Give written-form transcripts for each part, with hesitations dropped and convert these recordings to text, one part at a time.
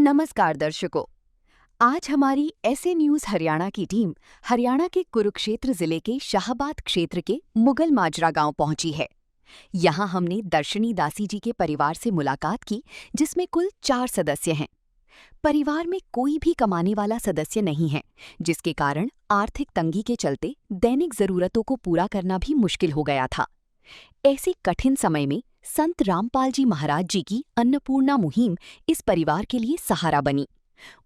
नमस्कार दर्शकों, आज हमारी ऐसे न्यूज हरियाणा की टीम हरियाणा के कुरुक्षेत्र जिले के शाहबाद क्षेत्र के मुगल माजरा गांव पहुंची है। यहां हमने दर्शनी दासी जी के परिवार से मुलाकात की, जिसमें कुल 4 सदस्य हैं। परिवार में कोई भी कमाने वाला सदस्य नहीं है, जिसके कारण आर्थिक तंगी के चलते दैनिक जरूरतों को पूरा करना भी मुश्किल हो गया था। ऐसे कठिन समय में संत रामपाल जी महाराज जी की अन्नपूर्णा मुहिम इस परिवार के लिए सहारा बनी।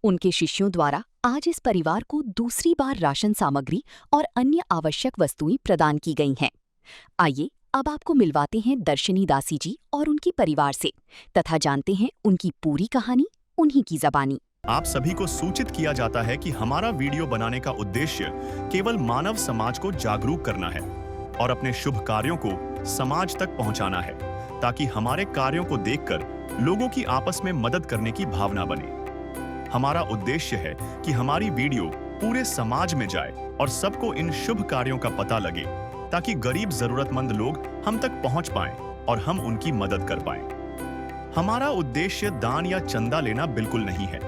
उनके शिष्यों द्वारा आज इस परिवार को दूसरी बार राशन सामग्री और अन्य आवश्यक वस्तुएं प्रदान की गई हैं। आइए अब आपको मिलवाते हैं दर्शनी दासी जी और उनके परिवार से, तथा जानते हैं उनकी पूरी कहानी उन्हीं की ज़बानी। आप सभी को सूचित किया जाता है कि हमारा वीडियो बनाने का उद्देश्य केवल मानव समाज को जागरूक करना है और अपने शुभ कार्यों को समाज तक पहुंचाना है, ताकि हमारे कार्यों को देखकर लोगों की आपस में मदद करने की भावना बने। हमारा उद्देश्य है कि हमारी वीडियो पूरे समाज में जाए और सबको इन शुभ कार्यों का पता लगे, ताकि गरीब जरूरतमंद लोग हम तक पहुंच पाएं और हम उनकी मदद कर पाएं। हमारा उद्देश्य दान या चंदा लेना बिल्कुल नहीं है।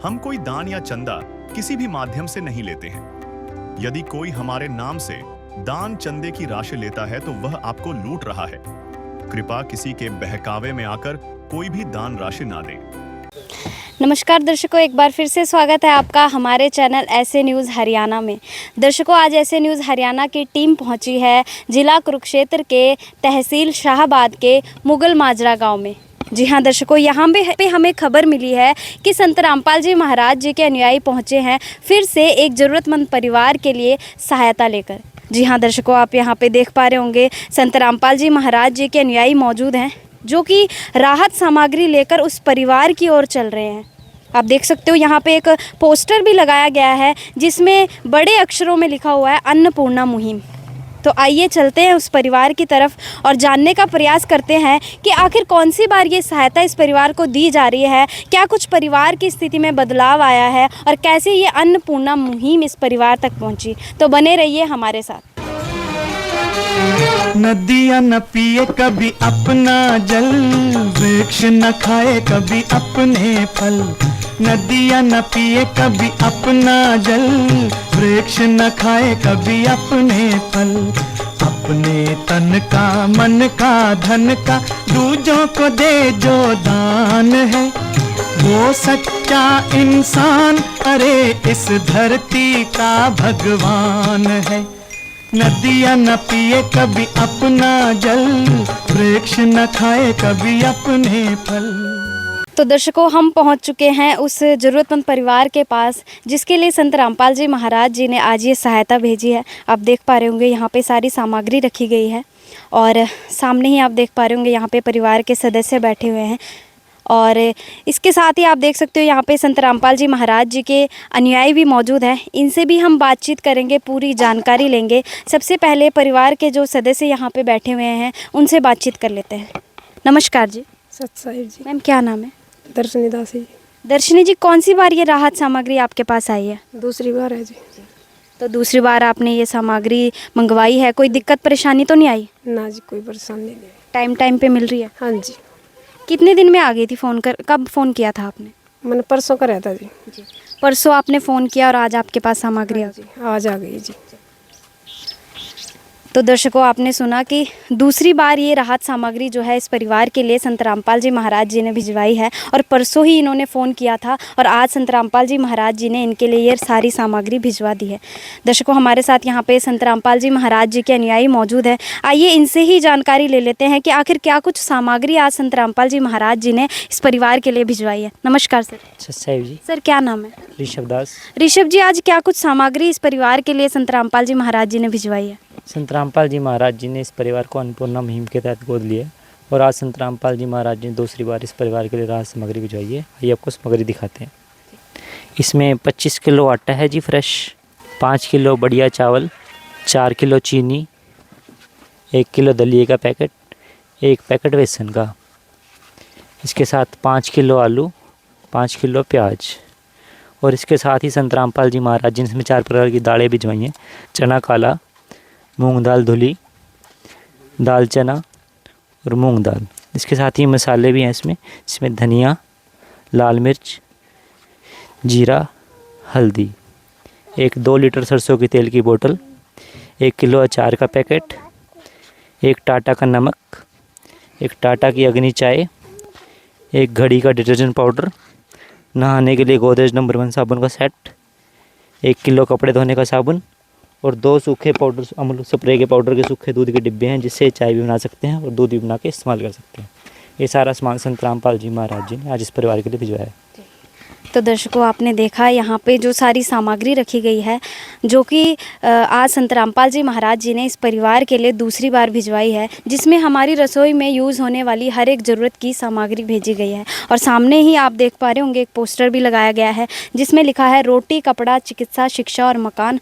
हम कोई दान या चंदा किसी भी माध्यम से नहीं लेते हैं। यदि कोई हमारे नाम से दान चंदे की राशि लेता है तो वह आपको लूट रहा है। कृपया किसी के बहकावे में आकर कोई भी दान राशि ना दें। नमस्कार दर्शकों, एक बार फिर से स्वागत है आपका हमारे चैनल ऐसे न्यूज़ हरियाणा में। दर्शकों, आज ऐसे न्यूज़ हरियाणा की टीम पहुंची है जिला कुरुक्षेत्र के तहसील शाहबाद के मुगल माजरा गांव में। जी हाँ दर्शकों, यहाँ पे हमें खबर मिली है कि संत रामपाल जी महाराज जी के अनुयायी पहुँचे हैं फिर से एक ज़रूरतमंद परिवार के लिए सहायता लेकर। जी हाँ दर्शकों, आप यहाँ पे देख पा रहे होंगे संत रामपाल जी महाराज जी के अनुयायी मौजूद हैं, जो कि राहत सामग्री लेकर उस परिवार की ओर चल रहे हैं। आप देख सकते हो यहाँ पे एक पोस्टर भी लगाया गया है जिसमें बड़े अक्षरों में लिखा हुआ है अन्नपूर्णा मुहिम। तो आइए चलते हैं उस परिवार की तरफ और जानने का प्रयास करते हैं कि आखिर कौन सी बार ये सहायता इस परिवार को दी जा रही है, क्या कुछ परिवार की स्थिति में बदलाव आया है और कैसे ये अन्नपूर्णा मुहिम इस परिवार तक पहुंची। तो बने रहिए हमारे साथ। नदियाँ न पिए कभी अपना जल, वृक्ष न खाए कभी अपने फल। नदियाँ न पिए कभी अपना जल, वृक्ष न खाए कभी अपने फल। अपने तन का मन का धन का दूजों को दे जो दान है, वो सच्चा इंसान अरे इस धरती का भगवान है। नदियाँ न पिए कभी अपना जल, वृक्ष न खाए कभी अपने फल। तो दर्शकों, हम पहुंच चुके हैं उस ज़रूरतमंद परिवार के पास जिसके लिए संत रामपाल जी महाराज जी ने आज ये सहायता भेजी है। आप देख पा रहे होंगे यहाँ पे सारी सामग्री रखी गई है और सामने ही आप देख पा रहे होंगे यहाँ पे परिवार के सदस्य बैठे हुए हैं। और इसके साथ ही आप देख सकते हो यहाँ पे संत रामपाल जी महाराज जी के अनुयायी भी मौजूद हैं। इनसे भी हम बातचीत करेंगे, पूरी जानकारी लेंगे। सबसे पहले परिवार के जो सदस्य यहाँ पे बैठे हुए हैं उनसे बातचीत कर लेते हैं। नमस्कार जी। सत साहिब जी। मैम, क्या नाम है? दर्शनी दासी। दर्शनी जी, कौन सी बार ये राहत सामग्री आपके पास आई है? दूसरी बार है जी। तो दूसरी बार आपने ये सामग्री मंगवाई है, कोई दिक्कत परेशानी तो नहीं आई? ना जी, कोई परेशानी नहीं। टाइम पे मिल रही है? हाँ जी। कितने दिन में आ गई थी? कब फ़ोन किया था आपने? मैंने परसों का रहता जी। परसों आपने फ़ोन किया और आज आपके पास सामग्री हाँ जी, आज आ गई जी। तो दर्शकों, आपने सुना कि दूसरी बार ये राहत सामग्री जो है इस परिवार के लिए संत रामपाल जी महाराज जी ने भिजवाई है और परसों ही इन्होंने फ़ोन किया था और आज संत रामपाल जी महाराज जी ने इनके लिए ये सारी सामग्री भिजवा दी है। दर्शकों, हमारे साथ यहाँ पे संत रामपाल जी महाराज जी के अनुयायी मौजूद हैं। आइए इनसे ही जानकारी ले लेते हैं कि आखिर क्या कुछ सामग्री आज संत रामपाल जी महाराज जी ने इस परिवार के लिए भिजवाई है। नमस्कार सर। साहिब जी। सर, क्या नाम है? ऋषभ दास। ऋषभ जी, आज क्या कुछ सामग्री इस परिवार के लिए संत रामपाल जी महाराज जी ने भिजवाई है? संत रामपाल जी महाराज जी ने इस परिवार को अन्नपूर्णा मुहिम के तहत गोद लिया और आज संत रामपाल जी महाराज जी ने दूसरी बार इस परिवार के लिए राहत सामग्री भिजवाई है। ये आपको सामग्री दिखाते हैं। इसमें 25 किलो आटा है जी फ्रेश, 5 किलो बढ़िया चावल, 4 किलो चीनी, 1 किलो दलिए का पैकेट, 1 पैकेट बेसन का। इसके साथ 5 किलो आलू, 5 किलो प्याज और इसके साथ ही संत रामपाल जी महाराज जी ने इसमें 4 प्रकार की दालें भिजवाई हैं। चना काला, मूंग दाल धुली, दाल चना और मूंग दाल। इसके साथ ही मसाले भी हैं इसमें धनिया, लाल मिर्च, जीरा, हल्दी, एक 2 लीटर सरसों के तेल की बोतल, 1 किलो अचार का पैकेट, एक टाटा का नमक, एक टाटा की अग्नि चाय, एक घड़ी का डिटर्जेंट पाउडर, नहाने के लिए गोदरेज नंबर 1 साबुन का सेट, 1 किलो कपड़े धोने का साबुन और 2 सूखे पाउडर अमूल स्प्रे के पाउडर के सूखे दूध के डिब्बे हैं, जिससे चाय भी बना सकते हैं और दूध भी बना के इस्तेमाल कर सकते हैं। ये सारा सामान संत रामपाल जी महाराज जी ने आज इस परिवार के लिए भिजवाया है। तो दर्शकों, आपने देखा यहाँ पे जो सारी सामग्री रखी गई है, जो कि आज संत रामपाल जी महाराज जी ने इस परिवार के लिए दूसरी बार भिजवाई है, जिसमें हमारी रसोई में यूज़ होने वाली हर एक ज़रूरत की सामग्री भेजी गई है। और सामने ही आप देख पा रहे होंगे एक पोस्टर भी लगाया गया है, जिसमें लिखा है रोटी, कपड़ा, चिकित्सा, शिक्षा और मकान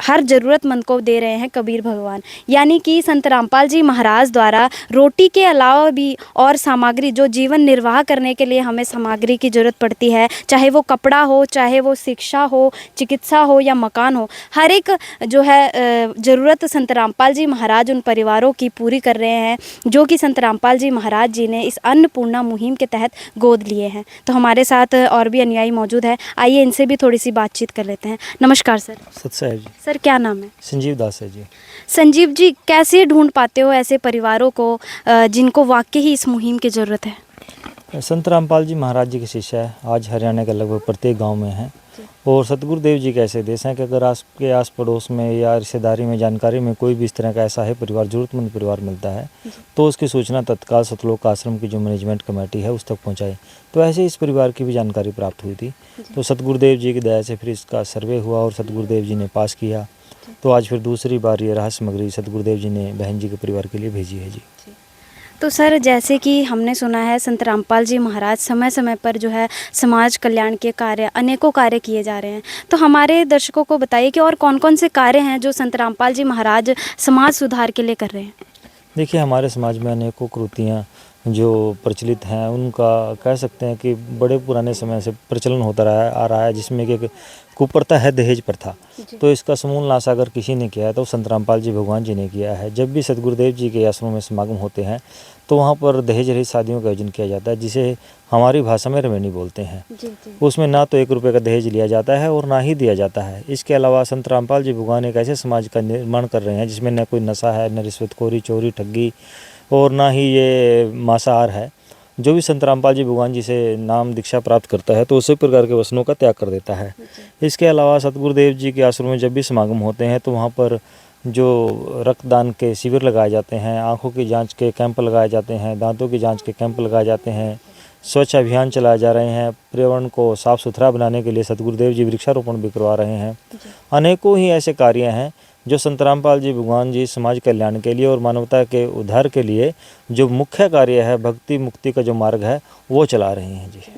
हर ज़रूरतमंद को दे रहे हैं कबीर भगवान। यानी कि संत रामपाल जी महाराज द्वारा रोटी के अलावा भी और सामग्री, जो जीवन निर्वाह करने के लिए हमें सामग्री की ज़रूरत पड़ती है, चाहे वो कपड़ा हो, चाहे वो शिक्षा हो, चिकित्सा हो या मकान हो, हर एक जो है ज़रूरत संत रामपाल जी महाराज उन परिवारों की पूरी कर रहे हैं, जो कि संत रामपाल जी महाराज जी ने इस अन्नपूर्णा मुहिम के तहत गोद लिए हैं। तो हमारे साथ और भी अनुयायी मौजूद है, आइए इनसे भी थोड़ी सी बातचीत कर लेते हैं। नमस्कार सर। सत साहब जी। सर, क्या नाम है? संजीव दास है जी। संजीव जी, कैसे ढूंढ पाते हो ऐसे परिवारों को जिनको वाकई ही इस मुहिम की ज़रूरत है? संत रामपाल जी महाराज जी के शिष्य है, आज हरियाणा के लगभग प्रत्येक गांव में हैं। और सतगुरुदेव जी के ऐसे देश हैं कि अगर आपके आस पड़ोस में या रिश्तेदारी में, जानकारी में कोई भी इस तरह का ऐसा है परिवार, ज़रूरतमंद परिवार मिलता है, तो उसकी सूचना तत्काल सतलोक आश्रम की जो मैनेजमेंट कमेटी है उस तक पहुँचाए। तो ऐसे इस परिवार की भी जानकारी प्राप्त हुई थी, तो सतगुरुदेव जी की दया से फिर इसका सर्वे हुआ और सतगुरुदेव जी ने पास किया। तो आज फिर दूसरी बार ये राहत सामग्री सतगुरुदेव जी ने बहन जी के परिवार के लिए भेजी है जी। तो सर, जैसे कि हमने सुना है संत रामपाल जी महाराज समय समय पर जो है समाज कल्याण के कार्य, अनेकों कार्य किए जा रहे हैं। तो हमारे दर्शकों को बताइए कि और कौन कौन से कार्य हैं जो संत रामपाल जी महाराज समाज सुधार के लिए कर रहे हैं? देखिए, हमारे समाज में अनेकों कृतियाँ जो प्रचलित हैं, उनका कह सकते हैं कि बड़े पुराने समय से प्रचलन होता आ रहा है, जिसमें कि एक कुप्रथा है दहेज प्रथा। तो इसका समूल नाश अगर किसी ने किया है तो संत रामपाल जी भगवान जी ने किया है। जब भी सतगुरुदेव जी के आश्रमों में समागम होते हैं तो वहाँ पर दहेज रहित शादियों का आयोजन किया जाता है, जिसे हमारी भाषा में रमैनी बोलते हैं। उसमें ना तो 1 रुपये का दहेज लिया जाता है और ना ही दिया जाता है। इसके अलावा संत रामपाल जी भगवान एक ऐसे समाज का निर्माण कर रहे हैं जिसमें न कोई नशा है, न रिश्वतखोरी, चोरी, ठगी और ना ही ये मांसाहार है। जो भी संत रामपाल जी भगवान जी से नाम दीक्षा प्राप्त करता है तो उसी प्रकार के वसनों का त्याग कर देता है। इसके अलावा सतगुरुदेव जी के आश्रम में जब भी समागम होते हैं तो वहाँ पर जो रक्तदान के शिविर लगाए जाते हैं, आँखों की जांच के कैंप लगाए जाते हैं, दांतों की जांच के कैंप लगाए जाते हैं, स्वच्छ अभियान चलाए जा रहे हैं, पर्यावरण को साफ़ सुथरा बनाने के लिए सतगुरुदेव जी वृक्षारोपण भी करवा रहे हैं। अनेकों ही ऐसे कार्य हैं जो संत रामपाल जी भगवान जी समाज कल्याण के लिए और मानवता के उद्धार के लिए जो मुख्य कार्य है, भक्ति मुक्ति का जो मार्ग है, वो चला रहे हैं जी।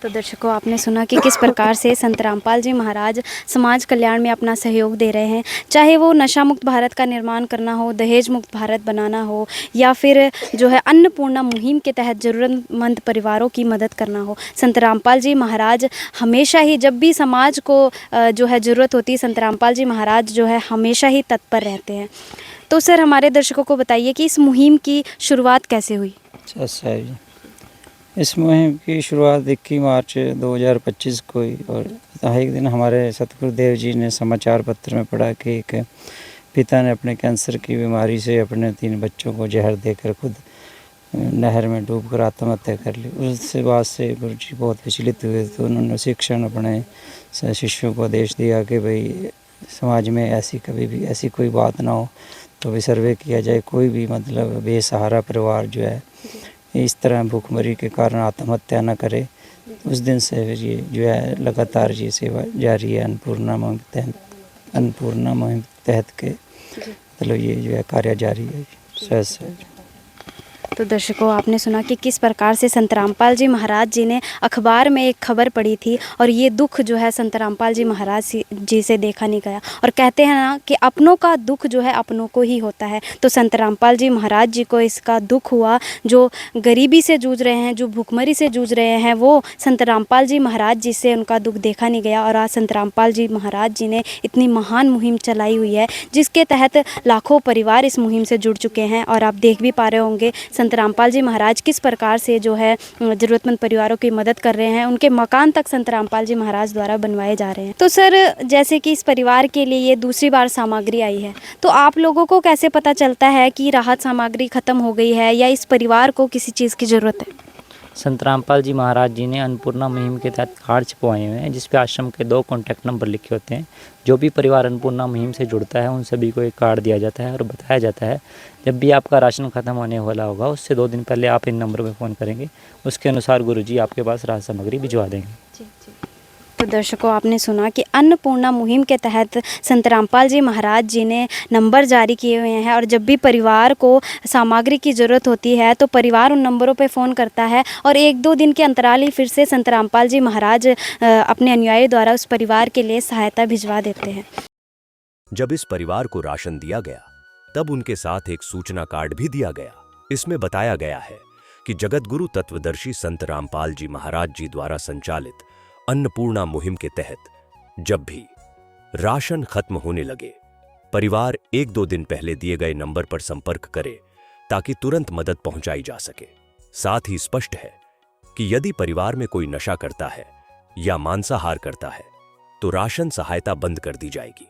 तो दर्शकों, आपने सुना कि किस प्रकार से संत रामपाल जी महाराज समाज कल्याण में अपना सहयोग दे रहे हैं, चाहे वो नशा मुक्त भारत का निर्माण करना हो, दहेज मुक्त भारत बनाना हो, या फिर जो है अन्नपूर्णा मुहिम के तहत ज़रूरतमंद परिवारों की मदद करना हो। संत रामपाल जी महाराज हमेशा ही, जब भी समाज को जो है ज़रूरत होती है, संत रामपाल जी महाराज जो है हमेशा ही तत्पर रहते हैं। तो सर, हमारे दर्शकों को बताइए कि इस मुहिम की शुरुआत कैसे हुई? अच्छा साहब, इस मुहिम की शुरुआत 21 मार्च 2025 को हुई और एक दिन हमारे सतगुरुदेव जी ने समाचार पत्र में पढ़ा कि एक पिता ने अपने कैंसर की बीमारी से अपने 3 बच्चों को जहर देकर खुद नहर में डूबकर आत्महत्या कर ली। उससे बाद से गुरु जी बहुत विचलित हुए, तो उन्होंने उसी क्षण अपने शिष्यों को आदेश दिया कि भाई समाज में ऐसी कभी भी ऐसी कोई बात ना हो, तो भी सर्वे किया जाए, कोई भी मतलब बेसहारा परिवार जो है इस तरह भूखमरी के कारण आत्महत्या न करे। उस दिन से ये जो है लगातार ये सेवा जारी है अन्नपूर्णा मुहिम तहत के, मतलब ये जो है कार्य जारी है सहज। तो दर्शकों, आपने सुना कि किस प्रकार से संत रामपाल जी महाराज जी ने अखबार में एक खबर पढ़ी थी और ये दुख जो है संत रामपाल जी महाराज जी से देखा नहीं गया। और कहते हैं ना कि अपनों का दुख जो है अपनों को ही होता है। तो संत रामपाल जी महाराज जी को इसका दुख हुआ, जो गरीबी से जूझ रहे हैं, जो भूखमरी से जूझ रहे हैं, वो संत रामपाल जी महाराज जी से उनका दुख देखा नहीं गया। और आज संत रामपाल जी महाराज जी ने इतनी महान मुहिम चलाई हुई है, जिसके तहत लाखों परिवार इस मुहिम से जुड़ चुके हैं। और आप देख भी पा रहे होंगे संत रामपाल जी महाराज किस प्रकार से जो है ज़रूरतमंद परिवारों की मदद कर रहे हैं, उनके मकान तक संत रामपाल जी महाराज द्वारा बनवाए जा रहे हैं। तो सर, जैसे कि इस परिवार के लिए ये दूसरी बार सामग्री आई है, तो आप लोगों को कैसे पता चलता है कि राहत सामग्री ख़त्म हो गई है या इस परिवार को किसी चीज़ की ज़रूरत है? संत रामपाल जी महाराज जी ने अन्नपूर्णा मुहिम के तहत कार्ड छपवाए हुए हैं, जिस पे आश्रम के 2 कॉन्टैक्ट नंबर लिखे होते हैं। जो भी परिवार अन्नपूर्णा मुहिम से जुड़ता है उन सभी को एक कार्ड दिया जाता है और बताया जाता है जब भी आपका राशन ख़त्म होने वाला होगा उससे 2 दिन पहले आप इन नंबर पर फ़ोन करेंगे, उसके अनुसार गुरुजी आपके पास राहत सामग्री भिजवा देंगे। तो दर्शकों, आपने सुना कि अन्नपूर्णा मुहिम के तहत संत रामपाल जी महाराज जी ने नंबर जारी किए हुए हैं और जब भी परिवार को सामग्री की ज़रूरत होती है तो परिवार उन नंबरों पर फ़ोन करता है और 1-2 दिन के अंतराल ही फिर से संत रामपाल जी महाराज अपने अनुयायी द्वारा उस परिवार के लिए सहायता भिजवा देते हैं। जब इस परिवार को राशन दिया गया तब उनके साथ एक सूचना कार्ड भी दिया गया। इसमें बताया गया है कि जगतगुरु तत्वदर्शी संत रामपाल जी महाराज जी द्वारा संचालित अन्नपूर्णा मुहिम के तहत जब भी राशन खत्म होने लगे, परिवार 1-2 दिन पहले दिए गए नंबर पर संपर्क करे ताकि तुरंत मदद पहुंचाई जा सके। साथ ही स्पष्ट है कि यदि परिवार में कोई नशा करता है या मांसाहार करता है तो राशन सहायता बंद कर दी जाएगी।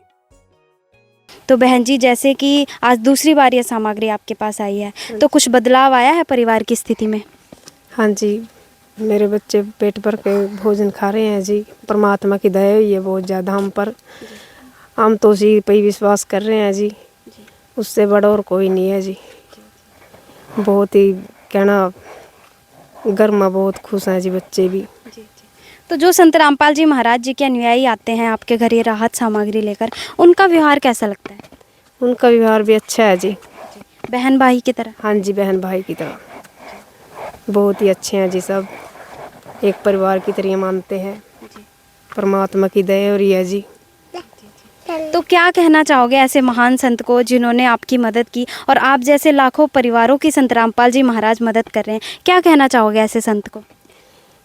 तो बहन जी, जैसे कि आज दूसरी बार यह सामग्री आपके पास आई है, तो कुछ बदलाव आया है परिवार की स्थिति में? हाँ जी, मेरे बच्चे पेट भर के भोजन खा रहे हैं जी। परमात्मा की दया हुई है बहुत ज़्यादा हम पर। हम तो उसी पे ही विश्वास कर रहे हैं जी, उससे बड़ा और कोई नहीं है जी। बहुत ही कहना घर में बहुत खुश हैं जी बच्चे भी। तो जो संत रामपाल जी महाराज जी के अनुयायी आते हैं आपके घर ये राहत सामग्री लेकर, उनका व्यवहार कैसा लगता है? उनका व्यवहार भी अच्छा है जी, बहन भाई की तरह? हाँ जी, बहन भाई की तरह बहुत ही अच्छे हैं जी। सब एक परिवार की तरह मानते हैं। परमात्मा की दया हो रही है जी। तो क्या कहना चाहोगे ऐसे महान संत को जिन्होंने आपकी मदद की और आप जैसे लाखों परिवारों की संत रामपाल जी महाराज मदद कर रहे हैं, क्या कहना चाहोगे ऐसे संत को?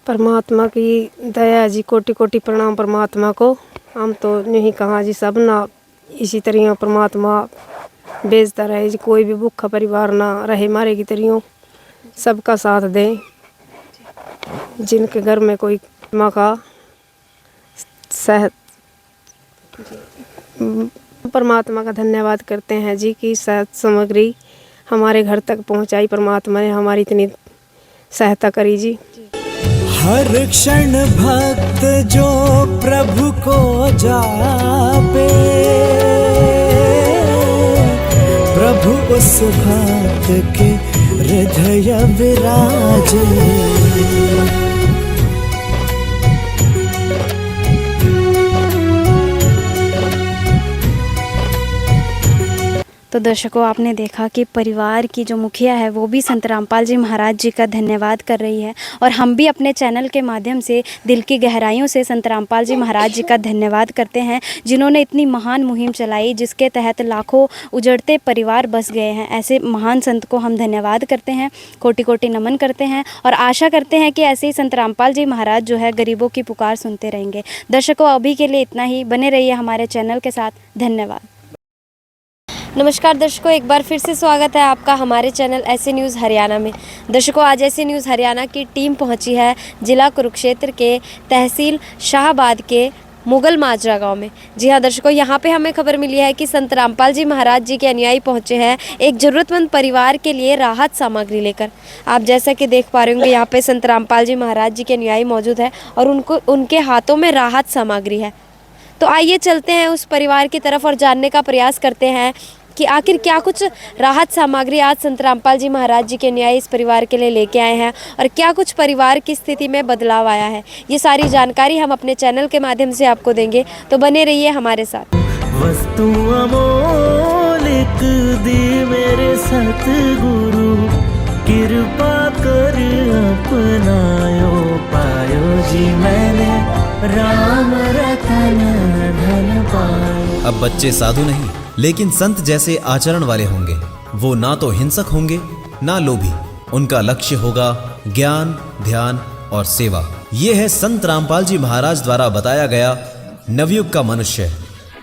परमात्मा की दया जी, कोटि कोटि प्रणाम परमात्मा को। हम तो नहीं कहा जी, सब ना इसी तरह परमात्मा भेजता रहे जी। कोई भी भूखा परिवार ना रहे मारे की तरह, सबका साथ दें। जिनके घर में कोई माँ का सेहत, परमात्मा का धन्यवाद करते हैं जी कि सेहत सामग्री हमारे घर तक पहुंचाई। परमात्मा ने हमारी इतनी सहायता करी जी। हर क्षण भक्त जो प्रभु को जापे, प्रभु उस भक्त के हृदय विराजे। तो दर्शकों, आपने देखा कि परिवार की जो मुखिया है वो भी संत रामपाल जी महाराज जी का धन्यवाद कर रही है और हम भी अपने चैनल के माध्यम से दिल की गहराइयों से संत रामपाल जी महाराज जी का धन्यवाद करते हैं जिन्होंने इतनी महान मुहिम चलाई जिसके तहत लाखों उजड़ते परिवार बस गए हैं। ऐसे महान संत को हम धन्यवाद करते हैं, कोटि कोटि नमन करते हैं और आशा करते हैं कि ऐसे ही संत रामपाल जी महाराज जो है गरीबों की पुकार सुनते रहेंगे। दर्शकों, अभी के लिए इतना ही। बने रहिए हमारे चैनल के साथ। धन्यवाद। नमस्कार दर्शकों, एक बार फिर से स्वागत है आपका हमारे चैनल ऐसे न्यूज़ हरियाणा में। दर्शकों, आज ऐसे न्यूज़ हरियाणा की टीम पहुंची है जिला कुरुक्षेत्र के तहसील शाहबाद के मुगल माजरा गांव में। जी हाँ दर्शकों, यहाँ पे हमें खबर मिली है कि संत रामपाल जी महाराज जी के अनुयायी पहुँचे हैं एक ज़रूरतमंद परिवार के लिए राहत सामग्री लेकर। आप जैसा कि देख पा रहे होंगे यहाँ पे संत रामपाल जी महाराज जी के अनुयायी मौजूद है और उनके हाथों में राहत सामग्री है। तो आइए चलते हैं उस परिवार की तरफ और जानने का प्रयास करते हैं कि आखिर क्या कुछ राहत सामग्री आज संत रामपाल जी महाराज जी के अनुयायी इस परिवार के लिए लेके आए हैं और क्या कुछ परिवार की स्थिति में बदलाव आया है। ये सारी जानकारी हम अपने चैनल के माध्यम से आपको देंगे, तो बने रहिए हमारे साथ। वस्तु अमोलिक दी मेरे सतगुरु, कृपा कर अपनायो पायो जी मैंने राम रतन धन पायो। अब बच्चे साधु नहीं लेकिन संत जैसे आचरण वाले होंगे। वो ना तो हिंसक होंगे ना लोभी। उनका लक्ष्य होगा ज्ञान, ध्यान और सेवा। ये है संत रामपाल जी महाराज द्वारा बताया गया नवयुग का मनुष्य।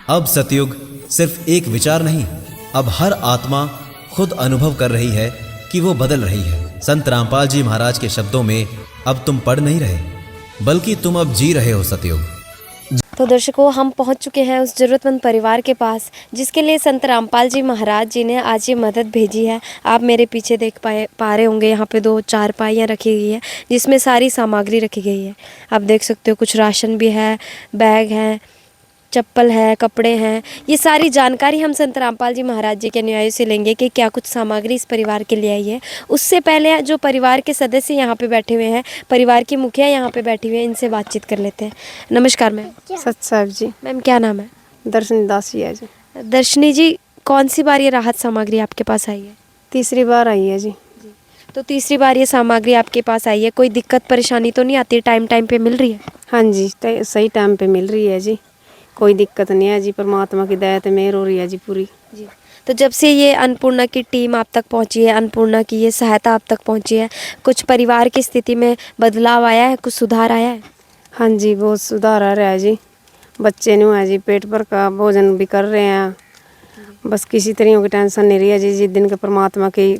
अब सतयुग सिर्फ एक विचार नहीं, अब हर आत्मा खुद अनुभव कर रही है कि वो बदल रही है। संत रामपाल जी महाराज के शब्दों में अब तुम पढ़ नहीं रहे, बल्कि तुम अब जी रहे हो सतयुग। तो दर्शकों, हम पहुंच चुके हैं उस ज़रूरतमंद परिवार के पास जिसके लिए संत रामपाल जी महाराज जी ने आज ये मदद भेजी है। आप मेरे पीछे देख पा रहे होंगे, यहाँ पे 2 चारपाइयाँ रखी गई है जिसमें सारी सामग्री रखी गई है। आप देख सकते हो कुछ राशन भी है, बैग है, चप्पल है, कपड़े हैं। ये सारी जानकारी हम संत रामपाल जी महाराज जी के अनुयायियों से लेंगे कि क्या कुछ सामग्री इस परिवार के लिए आई है। उससे पहले जो परिवार के सदस्य यहाँ पे बैठे हुए हैं, परिवार की मुखिया यहाँ पे बैठी हुई है, इनसे बातचीत कर लेते हैं। नमस्कार मैम। सच साहब जी। मैम क्या नाम है? दर्शनी दासी है जी। दर्शनी जी, कौन सी बार ये राहत सामग्री आपके पास आई है? तीसरी बार आई है जी। तो तीसरी बार ये सामग्री आपके पास आई है, कोई दिक्कत परेशानी तो नहीं आती? टाइम पे मिल रही है? हाँ जी, सही टाइम पे मिल रही है जी, कोई दिक्कत नहीं है जी। परमात्मा की दया से मेहर हो रही है जी पूरी जी। तो जब से ये अन्नपूर्णा की टीम आप तक पहुंची है, अन्नपूर्णा की ये सहायता आप तक पहुंची है, कुछ परिवार की स्थिति में बदलाव आया है, कुछ सुधार आया है? हाँ जी, बहुत सुधार आ रहा है जी। बच्चे नहीं है जी, पेट भर का भोजन भी कर रहे हैं। बस किसी तरह की टेंशन नहीं रही है जी। जिस दिन के परमात्मा की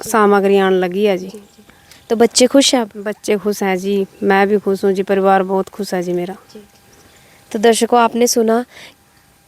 सामग्री आने लगी है जी। तो बच्चे खुश हैं? बच्चे खुश हैं जी, मैं भी खुश हूँ जी, परिवार बहुत खुश है जी मेरा। तो दर्शकों, आपने सुना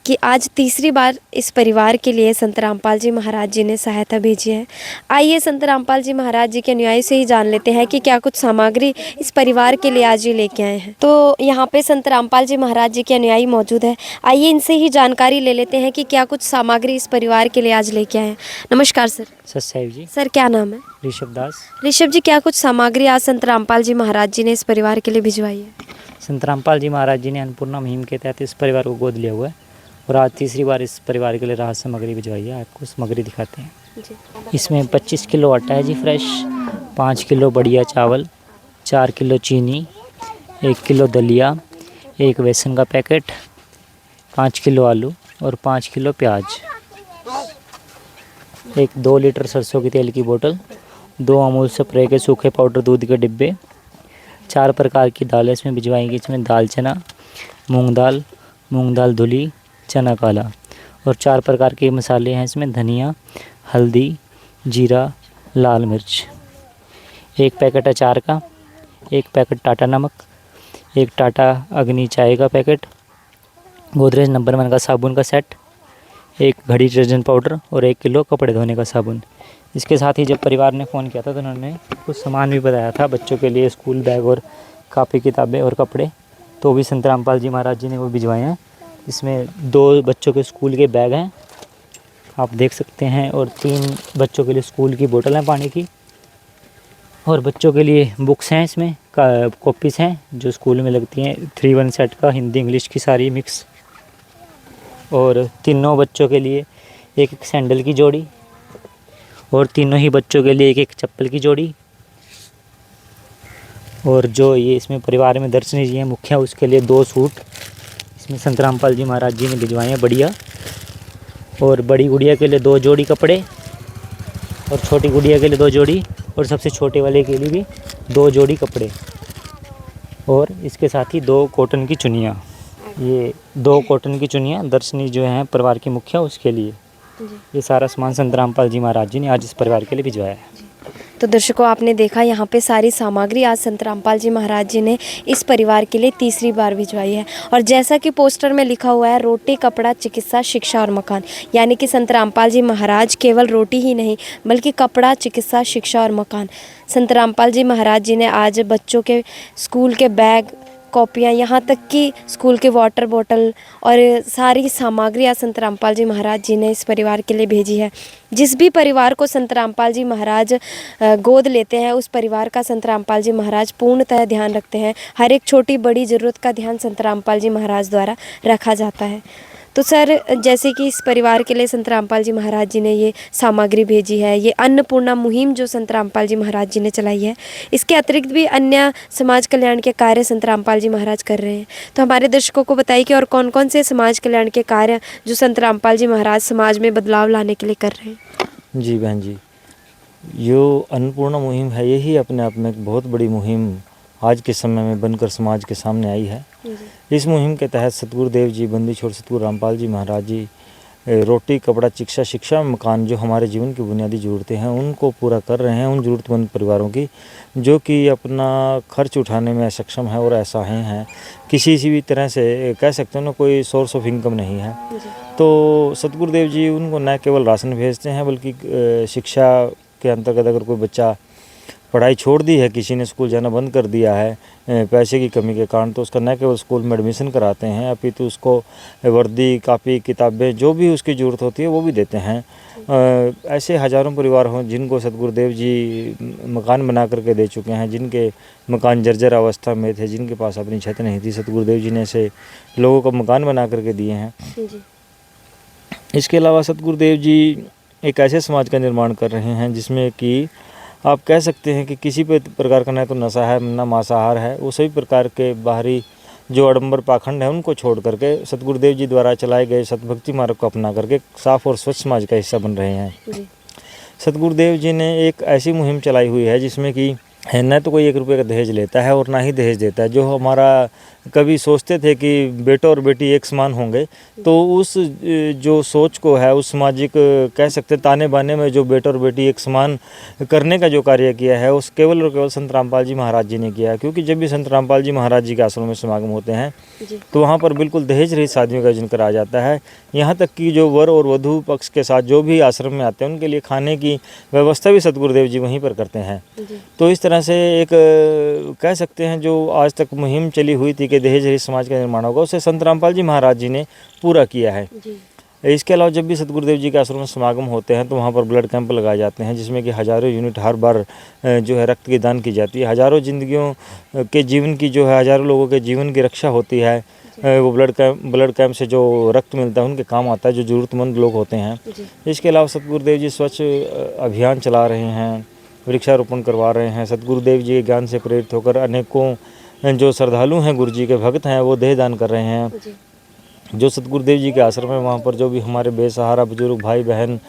कि आज तीसरी बार इस परिवार के लिए संत रामपाल जी महाराज जी ने सहायता भेजी है। आइए संत रामपाल जी महाराज जी के अनुयायी से ही जान लेते हैं कि क्या कुछ सामग्री इस परिवार के लिए आज ये लेके आए हैं। तो यहाँ पे संत रामपाल जी महाराज जी के अनुयायी मौजूद है, आइए इनसे ही जानकारी ले लेते हैं कि क्या कुछ सामग्री इस परिवार के लिए आज लेके आए हैं। नमस्कार सर। सत साहिब जी। सर क्या नाम है? ऋषभ दास। ऋषभ जी, क्या कुछ सामग्री आज संत रामपाल जी महाराज जी ने इस परिवार के लिए भिजवाई है? संत रामपाल जी महाराज जी ने अन्नपूर्णा मुहिम के तहत इस परिवार को गोद लिया हुआ है और आज तीसरी बार इस परिवार के लिए राहत सामग्री भिजवाई है। आपको सामग्री दिखाते हैं। इसमें 25 किलो आटा है जी फ्रेश, 5 किलो बढ़िया चावल, 4 किलो चीनी, 1 किलो दलिया, 1 बेसन का पैकेट, 5 किलो आलू और 5 किलो प्याज, 2 लीटर सरसों की तेल की बोतल, 2 अमूल स्प्रे के सूखे पाउडर दूध के डिब्बे, 4 प्रकार की दालें इसमें भिजवाएंगी। इसमें दाल चना, मूंग दाल धुली, चना काला और 4 प्रकार के मसाले हैं इसमें, धनिया, हल्दी, जीरा, लाल मिर्च, 1 पैकेट अचार का, 1 पैकेट टाटा नमक, 1 टाटा अग्नि चाय का पैकेट, गोदरेज नंबर 1 का साबुन का सेट, 1 घड़ी डिटर्जेंट पाउडर और 1 किलो कपड़े धोने का साबुन। इसके साथ ही जब परिवार ने फ़ोन किया था तो उन्होंने कुछ सामान भी बताया था बच्चों के लिए, स्कूल बैग और कापी किताबें और कपड़े, तो भी संत रामपाल जी महाराज जी ने वो भिजवाए हैं। इसमें 2 बच्चों के स्कूल के बैग हैं, आप देख सकते हैं, और 3 बच्चों के लिए स्कूल की बोतल हैं पानी की, और बच्चों के लिए बुक्स हैं, इसमें कॉपीज़ हैं जो स्कूल में लगती हैं, 3-1 सेट का, हिंदी इंग्लिश की सारी मिक्स, और तीनों बच्चों के लिए 1 सैंडल की जोड़ी, और तीनों ही बच्चों के लिए 1 चप्पल की जोड़ी, और जो ये इसमें परिवार में दर्शनी जी हैं मुखिया, उसके लिए 2 सूट इसमें संत रामपाल जी महाराज जी ने भिजवाए हैं बढ़िया, और बड़ी गुड़िया के लिए 2 जोड़ी कपड़े, और छोटी गुड़िया के लिए 2 जोड़ी, और सबसे छोटे वाले के लिए भी 2 जोड़ी कपड़े, और इसके साथ ही 2 कॉटन की चुनियाँ। ये 2 कॉटन की चुनियाँ दर्शनी जो हैं परिवार की मुखिया, उसके लिए ये सारा सामान संत रामपाल जी महाराज जी ने आज इस परिवार के लिए भिजवाया है। तो दर्शकों, आपने देखा यहाँ पे सारी सामग्री आज संत रामपाल जी महाराज जी ने इस परिवार के लिए तीसरी बार भिजवाई है। और जैसा कि पोस्टर में लिखा हुआ है, रोटी, कपड़ा, चिकित्सा, शिक्षा और मकान, यानी कि संत रामपाल जी महाराज केवल रोटी ही नहीं बल्कि कपड़ा, चिकित्सा, शिक्षा और मकान। संत रामपाल जी महाराज जी ने आज बच्चों के स्कूल के बैग, कॉपियाँ, यहाँ तक कि स्कूल के वाटर बॉटल और सारी सामग्री आज संत रामपाल जी महाराज जी ने इस परिवार के लिए भेजी है। जिस भी परिवार को संत रामपाल जी महाराज गोद लेते हैं, उस परिवार का संत रामपाल जी महाराज पूर्णतः ध्यान रखते हैं। हर एक छोटी बड़ी ज़रूरत का ध्यान संत रामपाल जी महाराज द्वारा रखा जाता है। तो सर, जैसे कि इस परिवार के लिए संत रामपाल जी महाराज जी ने ये सामग्री भेजी है, ये अन्नपूर्णा मुहिम जो संत रामपाल जी महाराज जी ने चलाई है, इसके अतिरिक्त भी अन्य समाज कल्याण के कार्य संत रामपाल जी महाराज कर रहे हैं। तो हमारे दर्शकों को बताइए कि और कौन कौन से समाज कल्याण के कार्य जो संत रामपाल जी महाराज समाज में बदलाव लाने के लिए कर रहे हैं। जी बहन जी, जो अन्नपूर्णा मुहिम है, यही अपने आप में एक बहुत बड़ी मुहिम आज के समय में बनकर समाज के सामने आई है। इस मुहिम के तहत सतगुरुदेव जी, बंदी छोड़ सतगुरु रामपाल जी महाराज जी रोटी, कपड़ा, शिक्षा, मकान, जो हमारे जीवन की बुनियादी ज़रूरतें हैं उनको पूरा कर रहे हैं, उन ज़रूरतमंद परिवारों की जो कि अपना खर्च उठाने में सक्षम है और असहाय हैं, किसी भी तरह से कह सकते हैं ना कोई सोर्स ऑफ इनकम नहीं है। तो सतगुरुदेव जी उनको न केवल राशन भेजते हैं बल्कि शिक्षा के अंतर्गत अगर कोई बच्चा पढ़ाई छोड़ दी है, किसी ने स्कूल जाना बंद कर दिया है पैसे की कमी के कारण, तो उसका न केवल स्कूल में एडमिशन कराते हैं अपितु उसको वर्दी, कापी, किताबें जो भी उसकी ज़रूरत होती है वो भी देते हैं। ऐसे हज़ारों परिवार हों जिनको सतगुरुदेव जी मकान बना करके दे चुके हैं, जिनके मकान जर्जर अवस्था में थे, जिनके पास अपनी छत नहीं थी, सतगुरुदेव जी ने ऐसे लोगों को मकान बना करके दिए हैं। इसके अलावा सतगुरुदेव जी एक ऐसे समाज का निर्माण कर रहे हैं जिसमें कि आप कह सकते हैं कि किसी भी प्रकार का न तो नशा है न मांसाहार है, वो सभी प्रकार के बाहरी जो आडंबर पाखंड है उनको छोड़ करके सतगुरुदेव जी द्वारा चलाए गए सतभक्ति मार्ग को अपना करके साफ और स्वच्छ समाज का हिस्सा बन रहे हैं। सतगुरुदेव जी ने एक ऐसी मुहिम चलाई हुई है जिसमें कि न तो कोई 1 रुपये का दहेज लेता है और ना ही दहेज देता है। जो हमारा कभी सोचते थे कि बेटा और बेटी एक समान होंगे, तो उस जो सोच को है उस सामाजिक कह सकते ताने बाने में जो बेटा और बेटी एक समान करने का जो कार्य किया है उस केवल और केवल संत रामपाल जी महाराज जी ने किया है। क्योंकि जब भी संत रामपाल जी महाराज जी के आश्रम में समागम होते हैं तो वहाँ पर बिल्कुल दहेज रहित शादियों का आयोजन कराया जाता है। यहाँ तक कि जो वर और वधू पक्ष के साथ जो भी आश्रम में आते हैं उनके लिए खाने की व्यवस्था भी सतगुरुदेव जी वहीं पर करते हैं। तो इस तरह से एक कह सकते हैं जो आज तक मुहिम चली हुई थी कि दहेज रहित समाज का निर्माण होगा, उसे संत रामपाल जी महाराज जी ने पूरा किया है। इसके अलावा जब भी सतगुरुदेव जी के आश्रम में समागम होते हैं तो वहाँ पर ब्लड कैंप लगाए जाते हैं जिसमें कि हज़ारों यूनिट हर बार जो है रक्त की दान की जाती है। हज़ारों जिंदगियों के जीवन की जो है हज़ारों लोगों के जीवन की रक्षा होती है। वो ब्लड कैंप से जो रक्त मिलता है उनके काम आता है जो ज़रूरतमंद लोग होते हैं। इसके अलावा सतगुरुदेव जी स्वच्छ अभियान चला रहे हैं, वृक्षारोपण करवा रहे हैं। सतगुरुदेव जी के ज्ञान से प्रेरित होकर अनेकों जो श्रद्धालु हैं, गुरु जी के भक्त हैं, वो देह दान कर रहे हैं। जो सतगुरुदेव जी के आश्रम है वहाँ पर जो भी हमारे बेसहारा बुजुर्ग भाई बहन,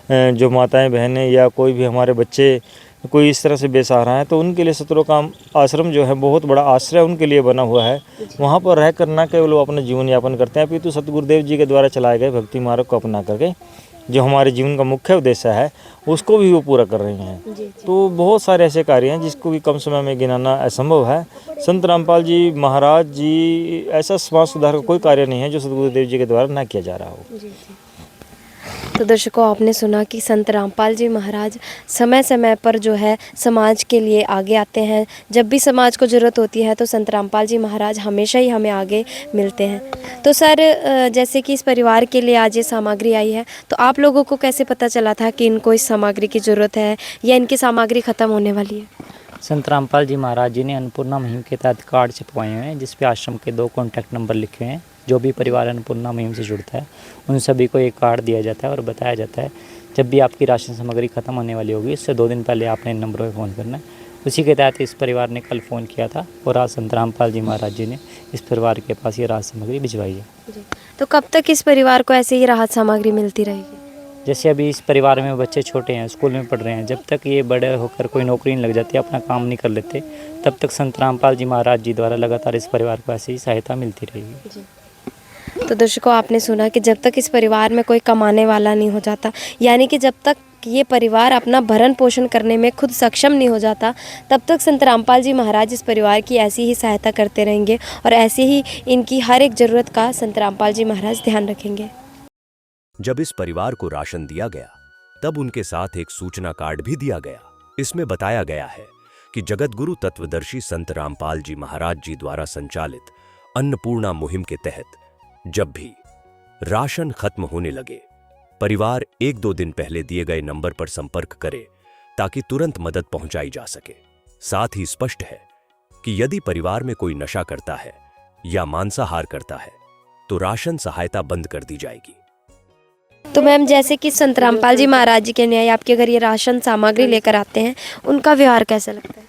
जो माताएं बहनें या कोई भी हमारे बच्चे कोई इस तरह से बेसहारा है तो उनके लिए सतरों का आश्रम जो है बहुत बड़ा आश्रय उनके लिए बना हुआ है। वहाँ पर रह कर न केवल वो अपना जीवन यापन करते हैं अपितु सतगुरुदेव जी के द्वारा चलाए गए भक्ति मार्ग को अपना करके जो हमारे जीवन का मुख्य उद्देश्य है उसको भी वो पूरा कर रहे हैं। तो बहुत सारे ऐसे कार्य हैं जिसको भी कम समय में गिनाना असंभव है। संत रामपाल जी महाराज जी ऐसा समाज सुधार का कोई कार्य नहीं है जो सतगुरुदेव जी के द्वारा ना किया जा रहा हो। तो दर्शकों, आपने सुना कि संत रामपाल जी महाराज समय समय पर जो है समाज के लिए आगे आते हैं। जब भी समाज को ज़रूरत होती है तो संत रामपाल जी महाराज हमेशा ही हमें आगे मिलते हैं। तो सर, जैसे कि इस परिवार के लिए आज ये सामग्री आई है, तो आप लोगों को कैसे पता चला था कि इनको इस सामग्री की ज़रूरत है या इनकी सामग्री ख़त्म होने वाली है? संत रामपाल जी महाराज जी ने अन्नपूर्णा मुहिम के तहत कार्ड छपवाए हुए हैं जिस पे आश्रम के 2 कॉन्टैक्ट नंबर लिखे हुए हैं। जो भी परिवार अन्नपूर्णा मुहिम से जुड़ता है उन सभी को एक कार्ड दिया जाता है और बताया जाता है जब भी आपकी राशन सामग्री ख़त्म होने वाली होगी उससे 2 दिन पहले आपने इन नंबरों पर फ़ोन करना है। उसी के तहत इस परिवार ने कल फ़ोन किया था और आज संत रामपाल जी महाराज जी ने इस परिवार के पास ये राहत सामग्री भिजवाई है। तो कब तक इस परिवार को ऐसे ही राहत सामग्री मिलती रहेगी? जैसे अभी इस परिवार में बच्चे छोटे हैं, स्कूल में पढ़ रहे हैं, जब तक ये बड़े होकर कोई नौकरी नहीं लग जाती, अपना काम नहीं कर लेते, तब तक संत रामपाल जी महाराज जी द्वारा लगातार इस परिवार को ऐसी ही सहायता मिलती रहेगी। तो दर्शकों, आपने सुना कि जब तक इस परिवार में कोई कमाने वाला नहीं हो जाता, यानी कि जब तक ये परिवार अपना भरण पोषण करने में खुद सक्षम नहीं हो जाता, तब तक संत रामपाल जी महाराज इस परिवार की ऐसी ही सहायता करते रहेंगे और ऐसे ही इनकी हर एक ज़रूरत का संत रामपाल जी महाराज ध्यान रखेंगे। जब इस परिवार को राशन दिया गया तब उनके साथ एक सूचना कार्ड भी दिया गया। इसमें बताया गया है कि जगतगुरु तत्वदर्शी संत रामपाल जी महाराज जी द्वारा संचालित अन्नपूर्णा मुहिम के तहत जब भी राशन खत्म होने लगे, परिवार 1-2 दिन पहले दिए गए नंबर पर संपर्क करे ताकि तुरंत मदद पहुंचाई जा सके। साथ ही स्पष्ट है कि यदि परिवार में कोई नशा करता है या मांसाहार करता है तो राशन सहायता बंद कर दी जाएगी। तो मैम, जैसे कि संत रामपाल जी महाराज जी के न्याय आपके घर ये राशन सामग्री लेकर आते हैं, उनका व्यवहार कैसा लगता है?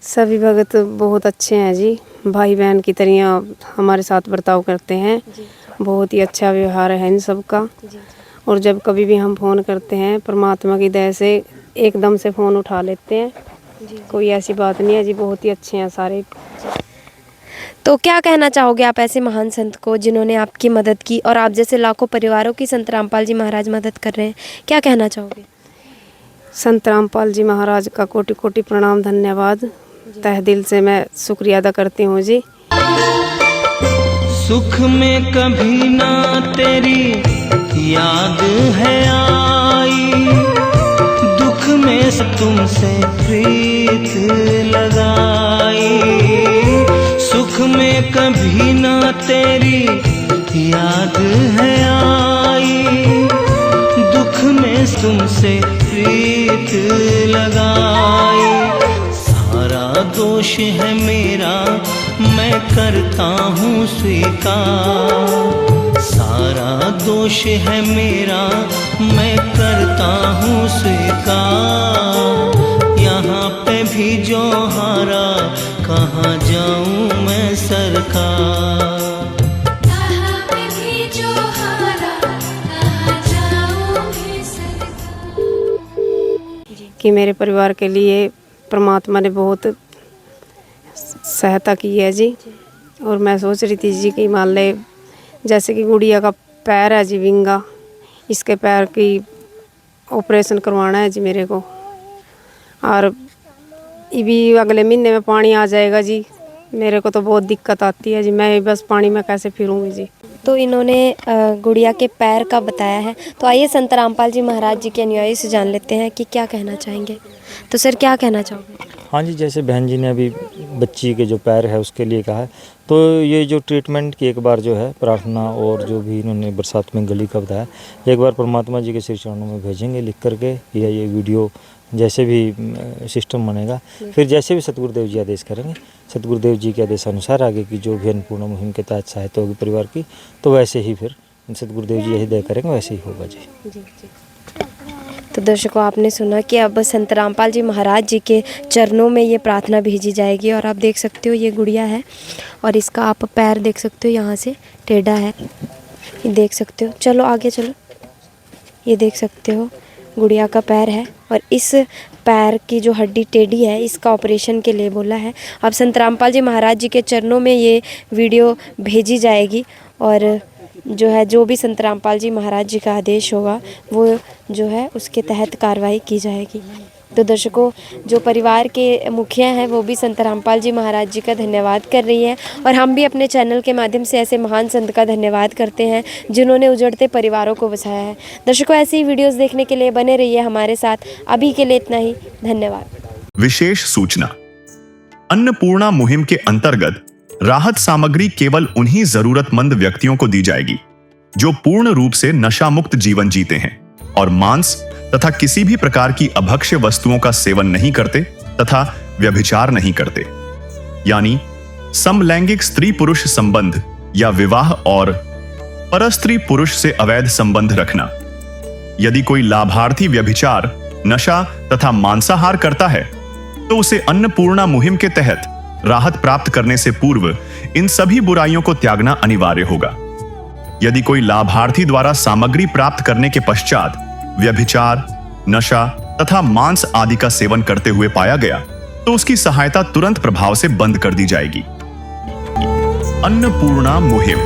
सभी भगत बहुत अच्छे हैं जी, भाई बहन की तरह हमारे साथ बर्ताव करते हैं। बहुत ही अच्छा व्यवहार है इन सब का। और जब कभी भी हम फ़ोन करते हैं, परमात्मा की दया से एकदम से फ़ोन उठा लेते हैं। कोई ऐसी बात नहीं है जी, बहुत ही अच्छे हैं सारे। तो क्या कहना चाहोगे आप ऐसे महान संत को जिन्होंने आपकी मदद की और आप जैसे लाखों परिवारों की संत रामपाल जी महाराज मदद कर रहे हैं, क्या कहना चाहोगे? संत रामपाल जी महाराज का कोटि कोटि प्रणाम, धन्यवाद। तहे दिल से मैं शुक्रिया अदा करती हूँ जी। सुख में कभी ना तेरी याद है आई, दुख में तुमसे प्रीत लगाई। सुख में कभी ना तेरी याद है आई, दुख में तुमसे प्रीत लगाई। सारा दोष है मेरा मैं करता हूँ स्वीकार, सारा दोष है मेरा मैं करता हूँ स्वीकार। यहाँ पे भी जो हारा कहाँ जाऊँ मैं सरकार। कि मेरे परिवार के लिए परमात्मा ने बहुत सहायता की है जी। और मैं सोच रही थी जी कि मान ले जैसे कि गुड़िया का पैर है जी विंगा, इसके पैर की ऑपरेशन करवाना है जी मेरे को। और ये भी अगले महीने में पानी आ जाएगा जी, मेरे को तो बहुत दिक्कत आती है जी। मैं बस पानी में कैसे फिरूँगी जी। तो इन्होंने गुड़िया के पैर का बताया है, तो आइए संत रामपाल जी महाराज जी के अनुयायी से जान लेते हैं कि क्या कहना चाहेंगे। तो सर क्या कहना चाहोगे? हाँ जी, जैसे बहन जी ने अभी बच्ची के जो पैर है उसके लिए कहा है, तो ये जो ट्रीटमेंट की एक बार जो है प्रार्थना और जो भी इन्होंने बरसात में गली का बताया, एक बार परमात्मा जी के श्री चरणों में भेजेंगे लिख करके, या ये वीडियो जैसे भी सिस्टम बनेगा, फिर जैसे भी सतगुरुदेव जी आदेश करेंगे, सतगुरुदेव जी के आदेशानुसार आगे की जो भी अन्नपूर्णा मुहिम के तहत सहायता होगी परिवार की, तो वैसे ही फिर सतगुरुदेव जी यही दया करेंगे, वैसे ही होगा जी। तो दर्शकों, आपने सुना कि अब संत रामपाल जी महाराज जी के चरणों में ये प्रार्थना भेजी जाएगी। और आप देख सकते हो ये गुड़िया है और इसका आप पैर देख सकते हो, यहाँ से टेढ़ा है, ये देख सकते हो। चलो आगे चलो, ये देख सकते हो गुड़िया का पैर है और इस पैर की जो हड्डी टेढ़ी है इसका ऑपरेशन के लिए बोला है। अब संत रामपाल जी महाराज जी के चरणों में ये वीडियो भेजी जाएगी और जो है जो भी संत रामपाल जी महाराज जी का आदेश होगा वो जो है उसके तहत कार्रवाई की जाएगी। तो दर्शकों, जो परिवार के मुखिया हैं वो भी संत रामपाल जी महाराज जी का धन्यवाद कर रही हैं और हम भी अपने चैनल के माध्यम से ऐसे महान संत का धन्यवाद करते हैं जिन्होंने उजड़ते परिवारों को बचाया है। दर्शकों, ऐसी ही वीडियोस देखने के लिए बने रहिए हमारे साथ। अभी के लिए इतना ही, धन्यवाद। विशेष सूचना, अन्नपूर्णा मुहिम के अंतर्गत राहत सामग्री केवल उन्हीं जरूरतमंद व्यक्तियों को दी जाएगी जो पूर्ण रूप से नशा मुक्त जीवन जीते हैं और मांस तथा किसी भी प्रकार की अभक्ष्य वस्तुओं का सेवन नहीं करते तथा व्यभिचार नहीं करते, यानी समलैंगिक स्त्री पुरुष संबंध या विवाह और परस्त्री पुरुष से अवैध संबंध रखना। यदि कोई लाभार्थी व्यभिचार, नशा तथा मांसाहार करता है तो उसे अन्नपूर्णा मुहिम के तहत राहत प्राप्त करने से पूर्व इन सभी बुराइयों को त्यागना अनिवार्य होगा। यदि कोई लाभार्थी द्वारा सामग्री प्राप्त करने के पश्चात व्यभिचार, नशा तथा मांस आदि का सेवन करते हुए पाया गया तो उसकी सहायता तुरंत प्रभाव से बंद कर दी जाएगी। अन्नपूर्णा मुहिम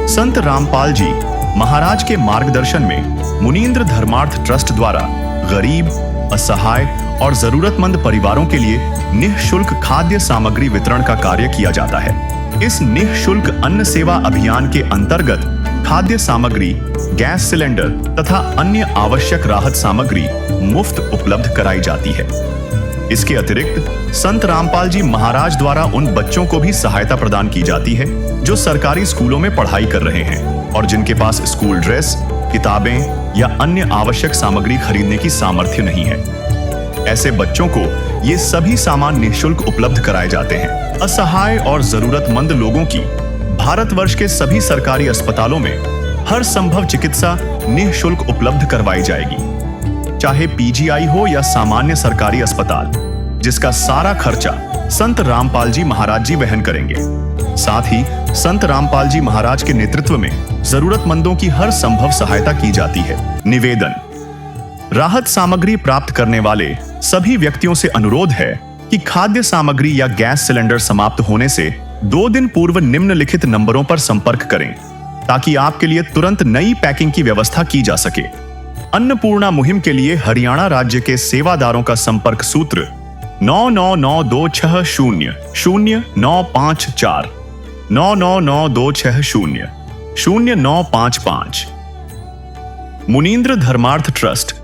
संत रामपाल जी महाराज के मार्गदर्शन में मुनीन्द्र धर्मार्थ ट्रस्ट द्वारा गरीब, असहाय और जरूरतमंद परिवारों के लिए निःशुल्क खाद्य सामग्री वितरण का कार्य किया जाता है। इस निःशुल्क अन्न सेवा अभियान के अंतर्गत खाद्य सामग्री, गैस सिलेंडर तथा अन्य आवश्यक राहत सामग्री मुफ्त उपलब्ध कराई जाती है। इसके अतिरिक्त संत रामपाल जी महाराज द्वारा उन बच्चों को भी सहायता प्रदान की जाती है जो सरकारी स्कूलों में पढ़ाई कर रहे हैं और जिनके पास स्कूल ड्रेस, किताबें या अन्य आवश्यक सामग्री खरीदने की सामर्थ्य नहीं है। ऐसे बच्चों को ये सभी सामान निःशुल्क उपलब्ध कराए जाते हैं। असहाय और जरूरतमंद लोगों की भारतवर्ष के सभी सरकारी अस्पतालों में हर संभव चिकित्सा निःशुल्क उपलब्ध करवाई जाएगी, चाहे पीजीआई हो या सामान्य सरकारी अस्पताल, जिसका सारा खर्चा संत रामपाल जी महाराज जी वहन करेंगे। साथ ही संत रामपाल जी महाराज के नेतृत्व में जरूरतमंदों की हर संभव सहायता की जाती है। निवेदन, राहत सामग्री प्राप्त करने वाले सभी व्यक्तियों से अनुरोध है कि खाद्य सामग्री या गैस सिलेंडर समाप्त होने से 2 दिन पूर्व निम्नलिखित नंबरों पर संपर्क करें ताकि आपके लिए तुरंत नई पैकिंग की व्यवस्था की जा सके। अन्नपूर्णा मुहिम के लिए हरियाणा राज्य के सेवादारों का संपर्क सूत्र 9992600954 9992600955। मुनींद्र धर्मार्थ ट्रस्ट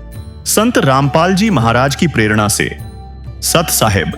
संत रामपाल जी महाराज की प्रेरणा से सत साहिब